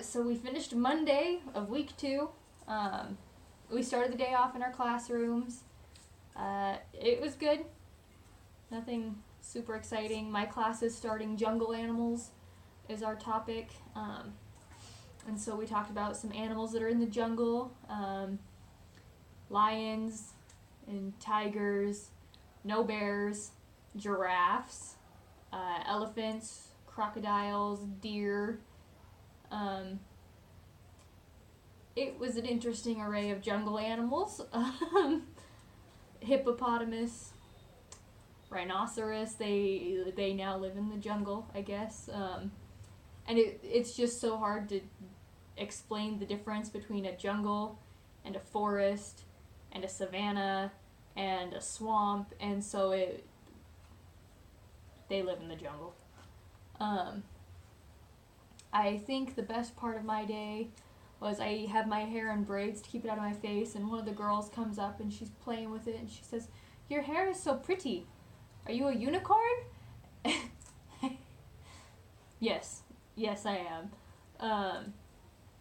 So we finished Monday of week 2. We started the day off in our classrooms. It was good. Nothing super exciting. My class is starting jungle animals is our topic. And so we talked about some animals that are in the jungle. Lions and tigers, no bears, giraffes, elephants, crocodiles, deer. It was an interesting array of jungle animals. Hippopotamus, rhinoceros, they now live in the jungle, I guess. And it's just so hard to explain the difference between a jungle and a forest and a savanna and a swamp, and so they live in the jungle. I think the best part of my day was I have my hair in braids to keep it out of my face, and one of the girls comes up and she's playing with it and she says, "Your hair is so pretty. Are you a unicorn?" Yes, I am.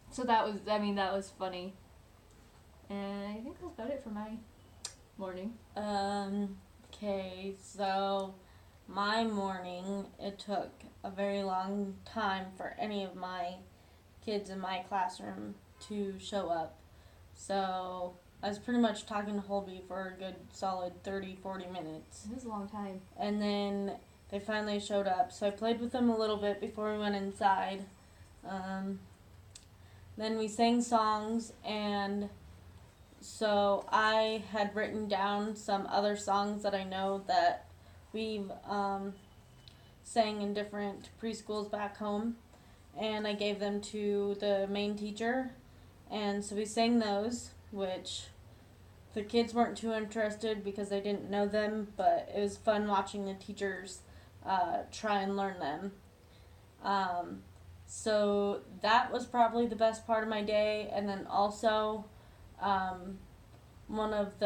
So that was funny. And I think that's about it for my morning. Okay, so my morning, it took a very long time for any of my kids in my classroom to show up. So I was pretty much talking to Holby for a good solid 30-40 minutes. It was a long time. And then they finally showed up. So I played with them a little bit before we went inside. Then we sang songs, and so I had written down some other songs that I know that we've sang in different preschools back home, and I gave them to the main teacher, and so we sang those, which the kids weren't too interested because they didn't know them, but it was fun watching the teachers try and learn them. So that was probably the best part of my day, and then also one of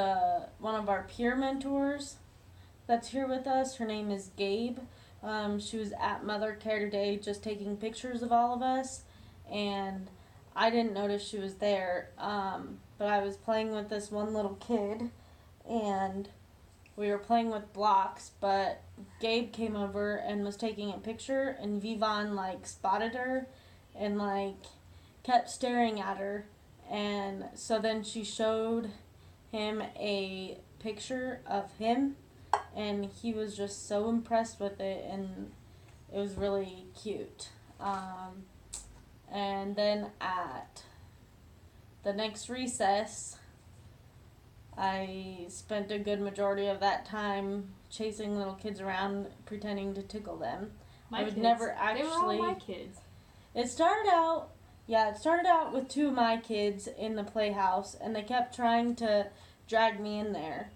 our peer mentors that's here with us, her name is Gabe. She was at Mother Care today just taking pictures of all of us, and I didn't notice she was there, but I was playing with this one little kid, and we were playing with blocks, but Gabe came over and was taking a picture, and Vivon spotted her and kept staring at her, and so then she showed him a picture of him, and he was just so impressed with it, and it was really cute. And then at the next recess, I spent a good majority of that time chasing little kids around, pretending to tickle them. They were all my kids. It started out with 2 of my kids in the playhouse, and they kept trying to drag me in there.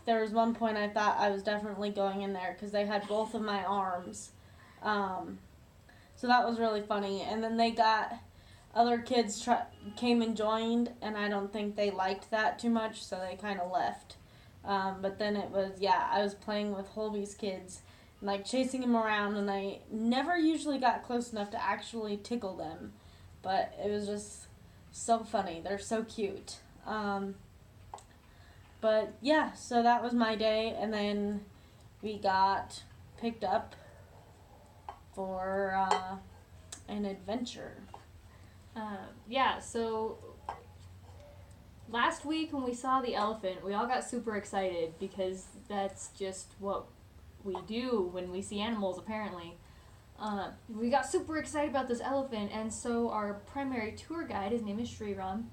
There was one point I thought I was definitely going in there because they had both of my arms. So that was really funny. And then they got other kids came and joined, and I don't think they liked that too much, so they kind of left. But then it was, I was playing with Holby's kids, chasing them around, and I never usually got close enough to actually tickle them. But it was just so funny. They're so cute. But yeah, so that was my day, and then we got picked up for an adventure. So last week when we saw the elephant, we all got super excited because that's just what we do when we see animals, apparently. We got super excited about this elephant, and so our primary tour guide, his name is Sriram,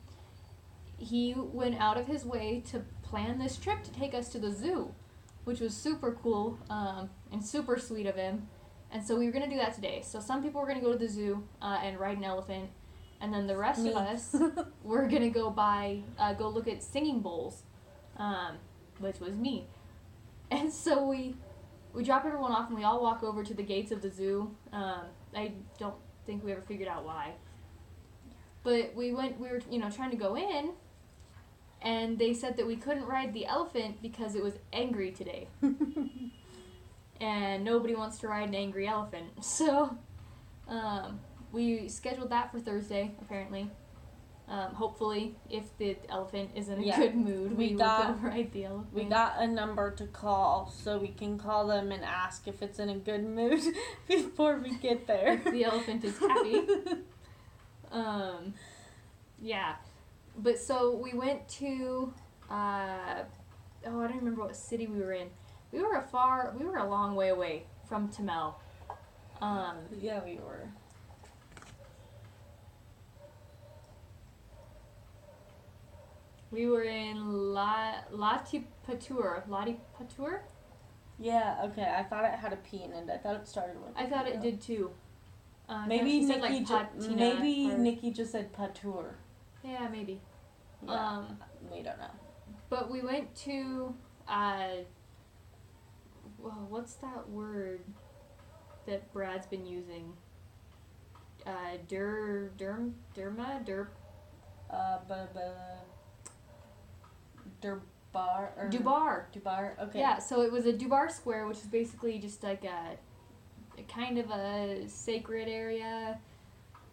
he went out of his way to plan this trip to take us to the zoo, which was super cool and super sweet of him. And so we were going to do that today. So some people were going to go to the zoo and ride an elephant, and then the rest of us were going to go look at singing bowls, which was me. And so we drop everyone off, and we all walk over to the gates of the zoo. I don't think we ever figured out why. But we were trying to go in, and they said that we couldn't ride the elephant because it was angry today. And nobody wants to ride an angry elephant. So we scheduled that for Thursday, apparently. Hopefully, if the elephant is in a good mood, we will go ride the elephant. We got a number to call, so we can call them and ask if it's in a good mood before we get there. If the elephant is happy. Yeah. But so we went to, I don't remember what city we were in. We were a long way away from Tamil. Yeah, we were. We were in Latipatur. Latipatur? Yeah, okay. I thought it had a P in it. I thought it started with I thought it did too. Maybe no, Nikki Nikki just said Patur. Yeah, maybe. Yeah, we don't know. But we went to, what's that word that Brad's been using? Dubar. Okay. Yeah, so it was a Dubar Square, which is basically just like a kind of a sacred area,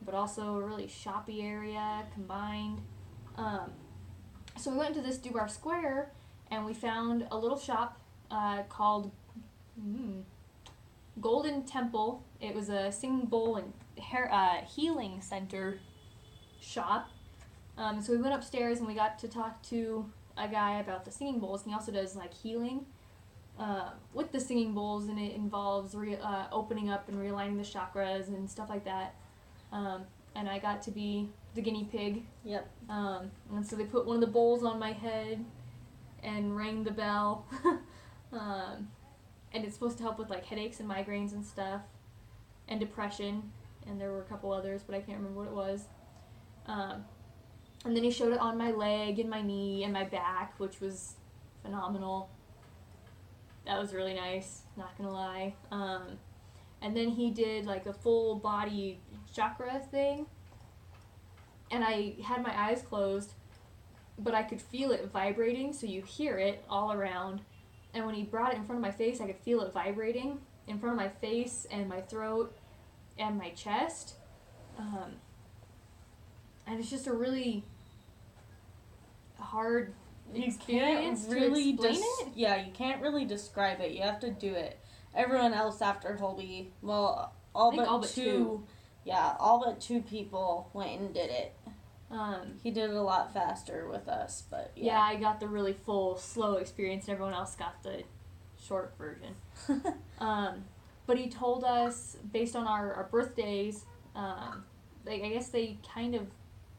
but also a really shoppy area combined. So we went to this Dubar Square, and we found a little shop called Golden Temple. It was a singing bowl and healing center shop. So we went upstairs and we got to talk to a guy about the singing bowls, and he also does like healing with the singing bowls, and it involves opening up and realigning the chakras and stuff like that. And I got to be the guinea pig. Yep. And so they put one of the bowls on my head and rang the bell. And it's supposed to help with like headaches and migraines and stuff, and depression, and there were a couple others, but I can't remember what it was. And then he showed it on my leg and my knee and my back, which was phenomenal. That was really nice, not gonna lie. And then he did like a full body chakra thing, and I had my eyes closed, but I could feel it vibrating, so you hear it all around. And when he brought it in front of my face, I could feel it vibrating in front of my face and my throat and my chest. And it's just a really hard experience to explain it. Yeah, you can't really describe it. You have to do it. Everyone else after Holby, well, all but two. Yeah, all but two people went and did it. He did it a lot faster with us, but yeah. Yeah, I got the really full, slow experience, and everyone else got the short version. But he told us, based on our birthdays, like I guess they kind of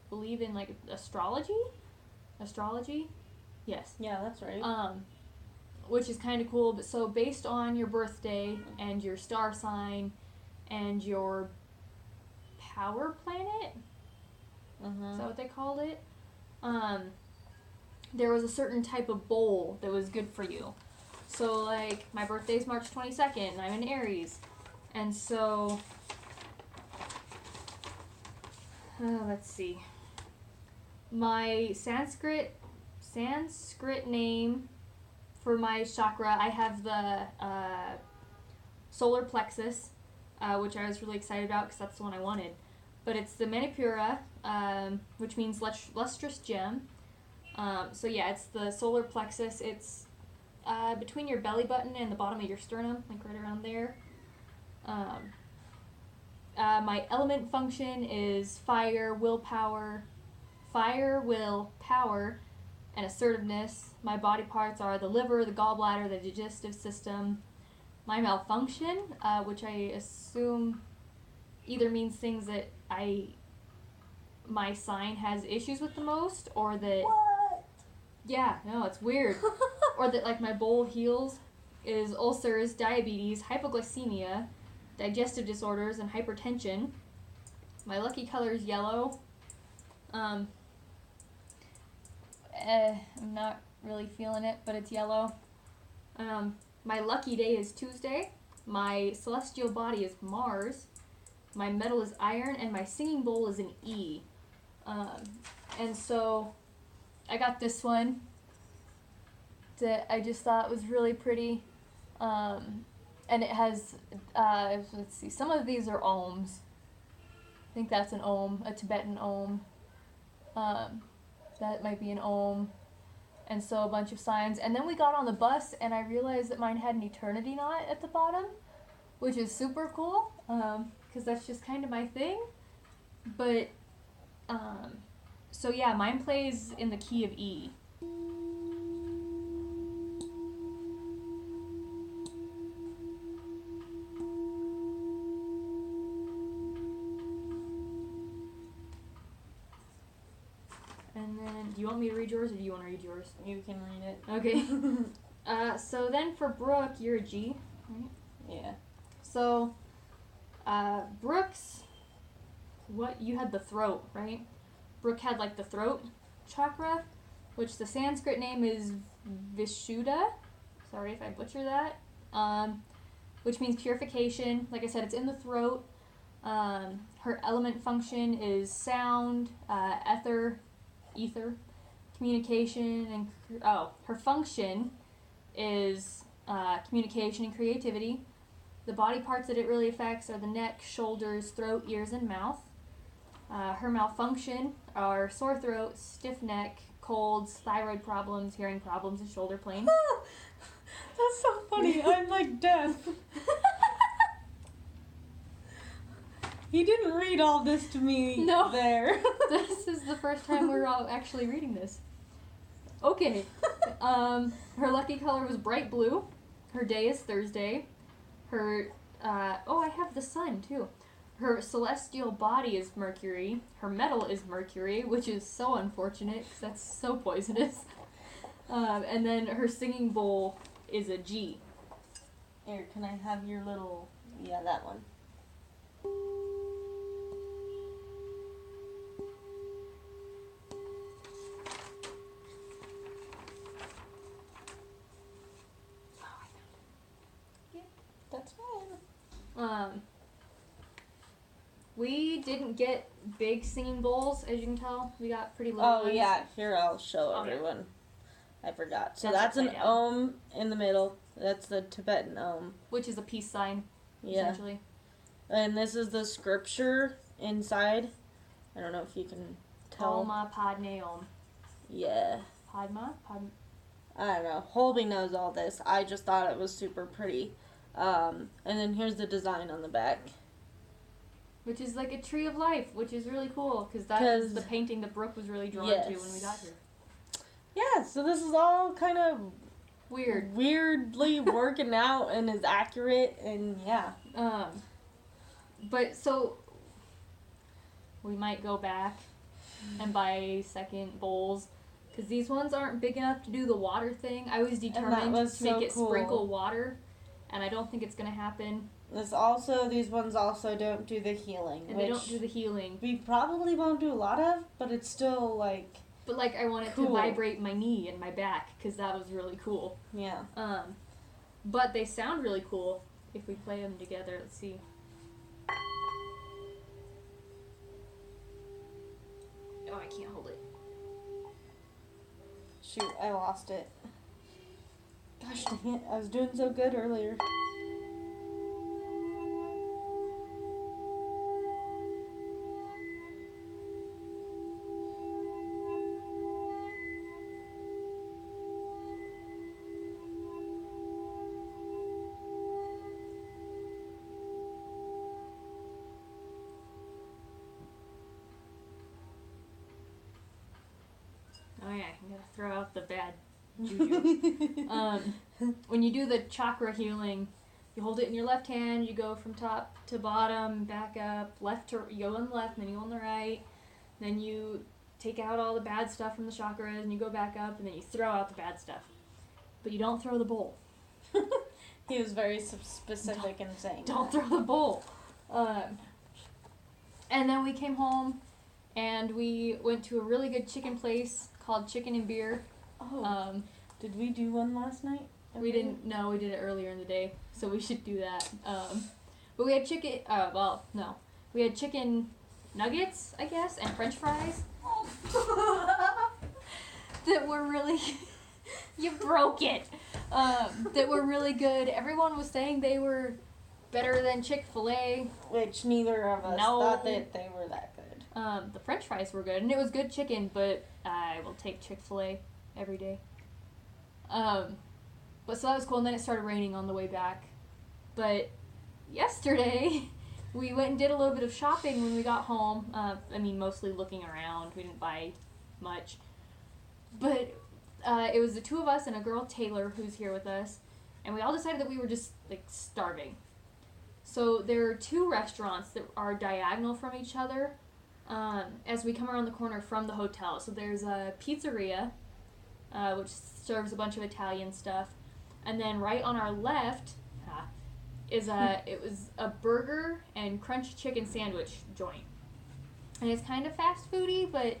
believe in like astrology? Yes. Yeah, that's right. Which is kind of cool. But so based on your birthday and your star sign and your power planet, is that what they called it? There was a certain type of bowl that was good for you. So like my birthday's March 22nd and I'm in Aries. And so let's see. My Sanskrit name for my chakra, I have the solar plexus, which I was really excited about because that's the one I wanted. But it's the Manipura, which means lustrous gem. So yeah, it's the solar plexus. It's between your belly button and the bottom of your sternum, like right around there. My element function is fire, will, power, and assertiveness. My body parts are the liver, the gallbladder, the digestive system. My malfunction, which I assume either means things that my sign has issues with the most, or that... What? Yeah, no, it's weird. Or that, like, my bowl heals is ulcers, diabetes, hypoglycemia, digestive disorders, and hypertension. My lucky color is yellow. I'm not really feeling it, but it's yellow. My lucky day is Tuesday. My celestial body is Mars. My metal is iron, and my singing bowl is an E. And so I got this one that I just thought was really pretty. And it has, let's see, some of these are ohms. think that's an ohm, a Tibetan ohm. That might be an ohm. And so a bunch of signs. And then we got on the bus and I realized that mine had an eternity knot at the bottom, which is super cool, because that's just kind of my thing. But, so yeah, mine plays in the key of E. And then, do you want me to read yours, or do you want to read yours? You can read it. Okay. So then for Brooke, you're a G, right? Yeah. So, Brooke's, you had the throat, right? Brooke had like the throat chakra, which the Sanskrit name is Vishuddha. Sorry if I butcher that. Which means purification. Like I said, it's in the throat. Her element function is sound, ether, communication, and her function is communication and creativity. The body parts that it really affects are the neck, shoulders, throat, ears, and mouth. Her malfunction are sore throat, stiff neck, colds, thyroid problems, hearing problems, and shoulder pain. That's so funny. I'm like deaf. He didn't read all this to me there. This is the first time we're all actually reading this. Okay. Her lucky color was bright blue. Her day is Thursday. Her, I have the sun too. Her celestial body is Mercury. Her metal is Mercury, which is so unfortunate because that's so poisonous. And then her singing bowl is a G. Here, can I have your little... Yeah, that one. That's fine. We didn't get big singing bowls, as you can tell. We got pretty little ones. Yeah. Here, I'll show everyone. I forgot. So that's an ohm in the middle. That's the Tibetan ohm. Which is a peace sign, essentially. And this is the scripture inside. I don't know if you can tell. Oma Padme Om. Yeah. Padma? I don't know. Holby knows all this. I just thought it was super pretty. And then here's the design on the back. Which is like a tree of life, which is really cool, because that was the painting that Brooke was really drawn to when we got here. Yeah, so this is all kind of weirdly working out and is accurate, and yeah. But so we might go back and buy second bowls, because these ones aren't big enough to do the water thing. I was determined to make it sprinkle water, and I don't think it's going to happen. These ones also don't do the healing. And they don't do the healing. We probably won't do a lot of, but it's still like... But like, I want it to vibrate my knee and my back, because that was really cool. Yeah. But they sound really cool if we play them together. Let's see. Oh, I can't hold it. Shoot, I lost it. Gosh dang it, I was doing so good earlier. Oh yeah, I'm gonna throw out the bad juju. When you do the chakra healing, you hold it in your left hand, you go from top to bottom, back up, you go on the left, and then you go on the right, then you take out all the bad stuff from the chakras, and you go back up, and then you throw out the bad stuff. But you don't throw the bowl. He was very specific in saying Don't throw the bowl. And then we came home, and we went to a really good chicken place called Chicken and Beer. Oh. Did we do one last night? We didn't. No, we did it earlier in the day, so we should do that. But we had chicken. We had chicken nuggets, I guess, and French fries. That were really. You broke it. That were really good. Everyone was saying they were better than Chick-fil-A. Which neither of us No. thought that they were that good. The French fries were good, and it was good chicken, but I will take Chick-fil-A every day. But so that was cool, and then it started raining on the way back. But yesterday, we went and did a little bit of shopping when we got home. Mostly looking around. We didn't buy much. But it was the two of us and a girl, Taylor, who's here with us. And we all decided that we were just, starving. So there are two restaurants that are diagonal from each other as we come around the corner from the hotel. So there's a pizzeria, which serves a bunch of Italian stuff. And then right on our left it was a burger and crunchy chicken sandwich joint. And it's kind of fast foody, but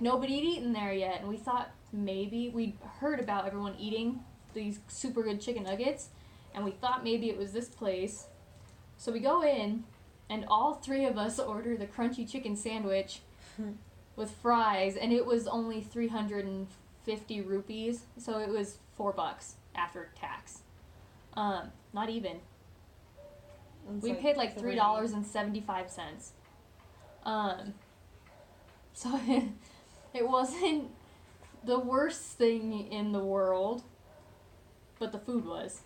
nobody had eaten there yet. And we thought maybe we'd heard about everyone eating these super good chicken nuggets, and we thought maybe it was this place. So we go in, and all three of us order the crunchy chicken sandwich with fries, and it was only 350 rupees, so it was $4 after tax. Not even. We paid $3.75. So it wasn't the worst thing in the world, but the food was.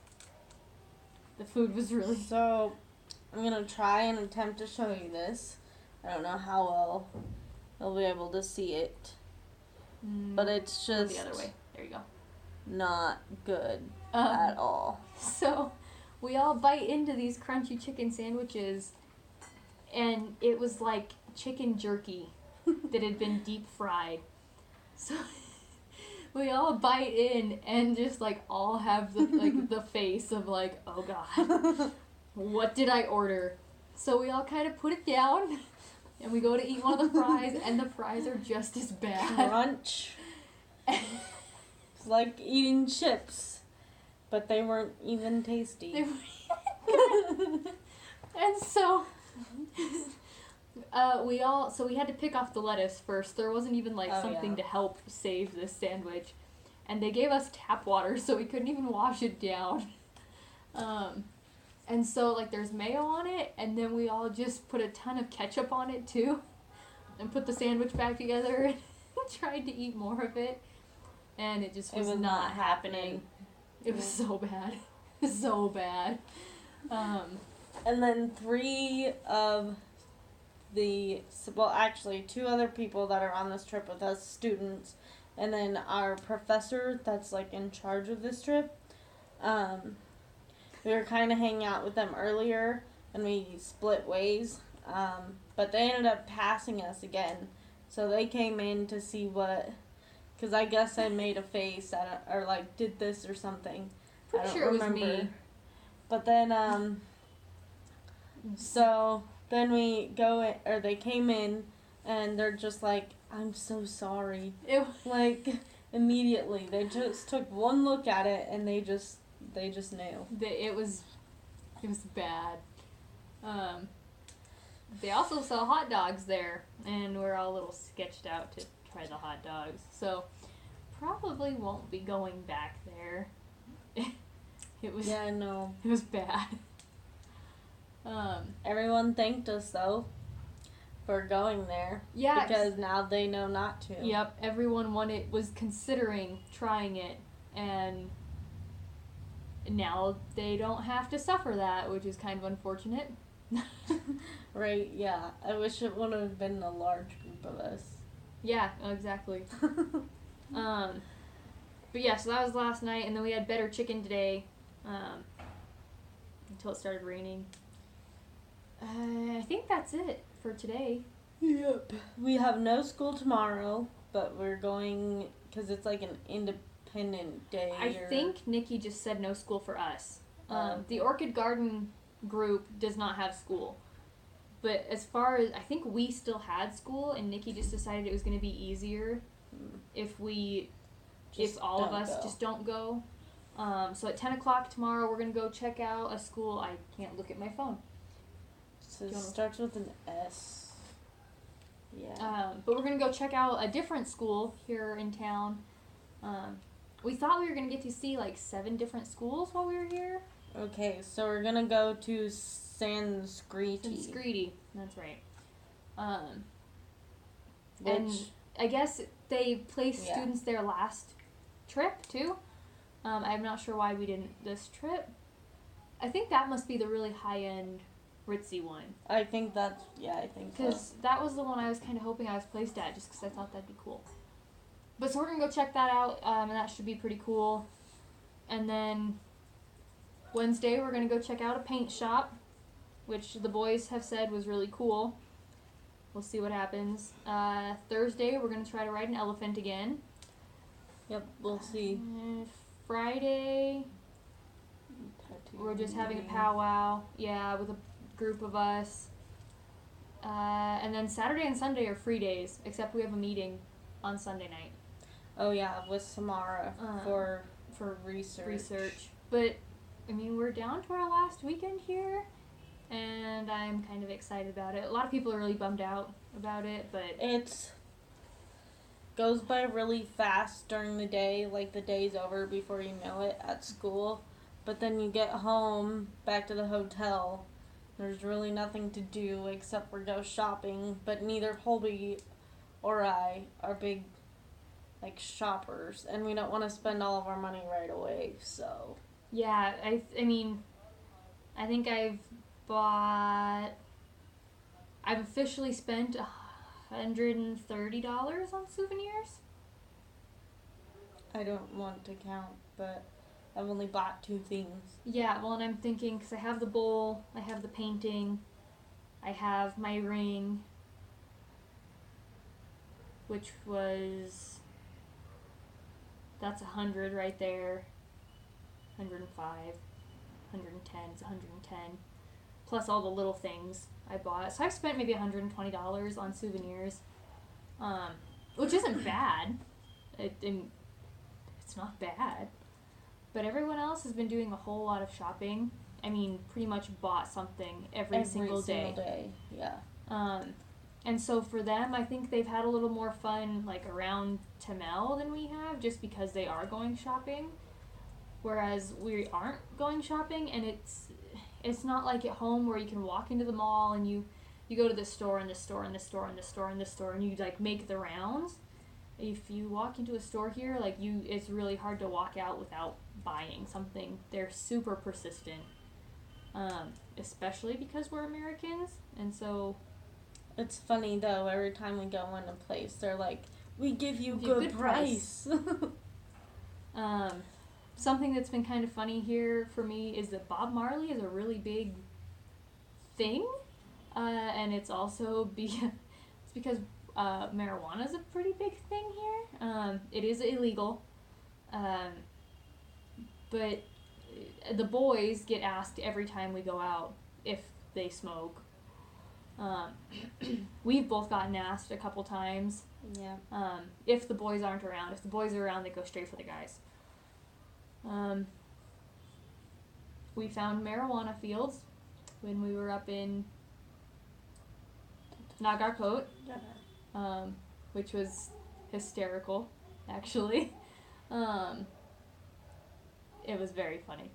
The food was really... So, I'm going to try and attempt to show you this. I don't know how well you'll be able to see it. But it's just... the other way. There you go. Not good at all. So, we all bite into these crunchy chicken sandwiches, and it was like chicken jerky that had been deep fried. So... we all bite in and just all have the face of oh god, what did I order? So we all kind of put it down and we go to eat one of the fries, and the fries are just as bad. Crunch. It's like eating chips, but they weren't even tasty. They weren't good. And so we had to pick off the lettuce first. There wasn't even something to help save this sandwich. And they gave us tap water, so we couldn't even wash it down. And so there's mayo on it, and then we all just put a ton of ketchup on it too. And put the sandwich back together and tried to eat more of it. And it just was not happening. It was so bad. So bad. And then two other people that are on this trip with us, students, and then our professor that's in charge of this trip. We were kind of hanging out with them earlier, and we split ways. But they ended up passing us again, so they came in to see because I guess I made a face or did this or something. Pretty sure it was me. But then so then we go in, or they came in, and they're just I'm so sorry. Immediately. They just took one look at it, and they just knew. It was bad. They also sell hot dogs there, and we're all a little sketched out to try the hot dogs. So, probably won't be going back there. It was... Yeah, no. It was bad. Everyone thanked us, though, for going there. Yeah. Because now they know not to. Yep, everyone was considering trying it, and now they don't have to suffer that, which is kind of unfortunate. Right, yeah. I wish it would have been a large group of us. Yeah, exactly. But yeah, so that was last night, and then we had better chicken today, until it started raining. I think that's it for today. Yep. We have no school tomorrow, but we're going, because it's an independent day. I think Nikki just said no school for us. The Orchid Garden group does not have school. But as far as, I think we still had school, and Nikki just decided it was going to be easier if all of us just don't go. So at 10 o'clock tomorrow, we're going to go check out a school. I can't look at my phone. So it starts with an S. Yeah. But we're going to go check out a different school here in town. We thought we were going to get to see 7 different schools while we were here. Okay, so we're gonna go to Sanskriti. Sanskriti, that's right. Um, Which, and I guess they placed Yeah. students there last trip too. I'm not sure why we didn't this trip. I think that must be the really high end ritzy one. I think so. Because that was the one I was kind of hoping I was placed at, just because I thought that'd be cool. But so we're gonna go check that out, and that should be pretty cool. And then Wednesday we're gonna go check out a paint shop, which the boys have said was really cool. We'll see what happens. Thursday we're gonna try to ride an elephant again. Yep, we'll see. Friday we're just having a powwow, with a group of us. And then Saturday and Sunday are free days, except we have a meeting on Sunday night. Oh yeah, with Samara for research. But I mean, we're down to our last weekend here, and I'm kind of excited about it. A lot of people are really bummed out about it, but It goes by really fast during the day, like the day's over before you know it at school. But then you get home, back to the hotel. There's really nothing to do except for go shopping. But neither Holby or I are big, like, shoppers, and we don't want to spend all of our money right away. So yeah, I mean, I think I've officially spent $130 on souvenirs. I don't want to count, but I've only bought 2 things. Yeah, well, and I'm thinking, because I have the bowl, I have the painting, I have my ring, which was, that's 100 right there, 105, 110, it's 110, plus all the little things I bought. So I've spent maybe $120 on souvenirs, which isn't bad. It's not bad. But everyone else has been doing a whole lot of shopping. I mean, pretty much bought something every single day. Yeah. And so for them, I think they've had a little more fun, like, around Tamel than we have, just because they are going shopping. Whereas we aren't going shopping, and it's not like at home where you can walk into the mall and you go to this store and this store and this store and this store and this store and you, like, make the rounds. If you walk into a store here, like, it's really hard to walk out without buying something. They're super persistent, especially because we're Americans, and so It's funny though, every time we go in a place, they're like, we give you Good good price. something that's been kind of funny here for me is that Bob Marley is a really big thing, and it's also it's because marijuana is a pretty big thing here. It is illegal, but the boys get asked every time we go out if they smoke. We've both gotten asked a couple times. Yeah. If the boys aren't around. If the boys are around, they go straight for the guys. We found marijuana fields when we were up in Nagarkot, which was hysterical, actually. It was very funny.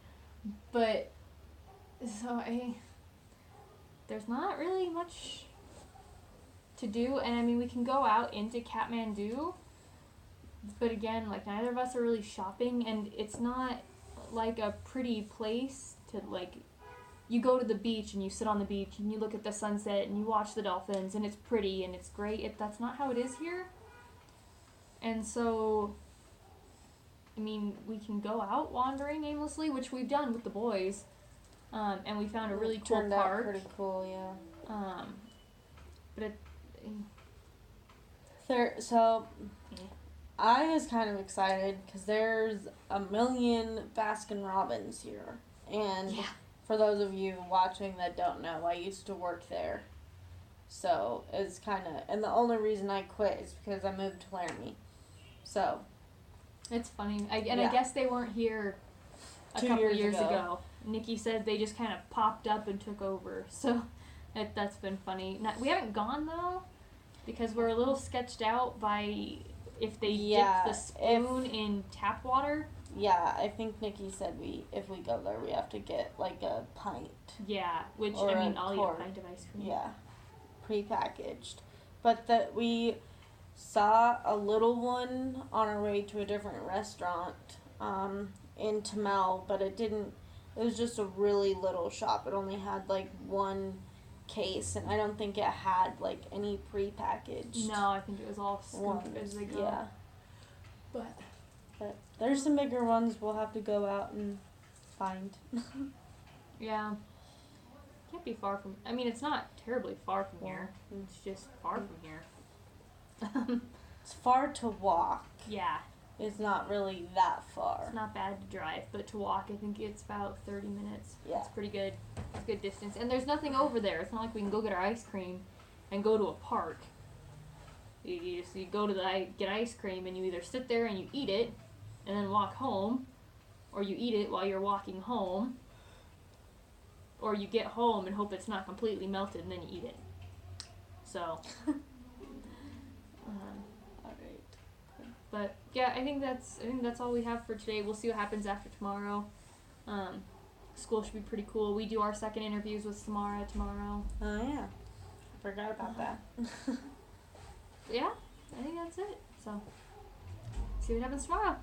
But, so there's not really much to do, and I mean, we can go out into Kathmandu, but again, like, neither of us are really shopping, and it's not like a pretty place to, like, you go to the beach and you sit on the beach and you look at the sunset and you watch the dolphins and it's pretty and it's great. That's not how it is here. And so, I mean, we can go out wandering aimlessly, which we've done with the boys, and we found a really cool Turned park. out pretty cool, yeah. But So, I was kind of excited because there's a million Baskin Robbins here. And yeah. for those of you watching that don't know, I used to work there. So, it's kind of... And the only reason I quit is because I moved to Laramie. So... It's funny. I Yeah. guess they weren't here a 2 couple years years ago. ago. Nikki said they just kind of popped up and took over. So that's been funny. We haven't gone, though, because we're a little sketched out by if they Yeah, dip the spoon in tap water. yeah, I think Nikki said if we go there, we have to get like a pint. Yeah, which Or I mean, a I'll quart. eat a pint of ice cream. Yeah, prepackaged. But that we saw a little one on our way to a different restaurant in Tamel, but it didn't. It was just a really little shop. It only had like one case, and I don't think it had like any prepackaged. No, I think it was all scooped as they go. Yeah. But There's some bigger ones we'll have to go out and find. yeah, can't be far from. I mean, it's not terribly far from here. It's just far from here. It's far to walk. Yeah, It's not really that far. it's not bad to drive, but to walk, I think it's about 30 minutes. Yeah. It's pretty good. It's a good distance, and there's nothing over there. It's not like we can go get our ice cream and go to a park. You go to get ice cream, and you either sit there and you eat it, and then walk home, or you eat it while you're walking home, or you get home and hope it's not completely melted, and then you eat it. So, Alright. but yeah, I think that's all we have for today. We'll see what happens after tomorrow. School should be pretty cool. We do our second interviews with Samara tomorrow. Oh yeah. Forgot about that. Yeah, I think that's it. So, see what happens tomorrow.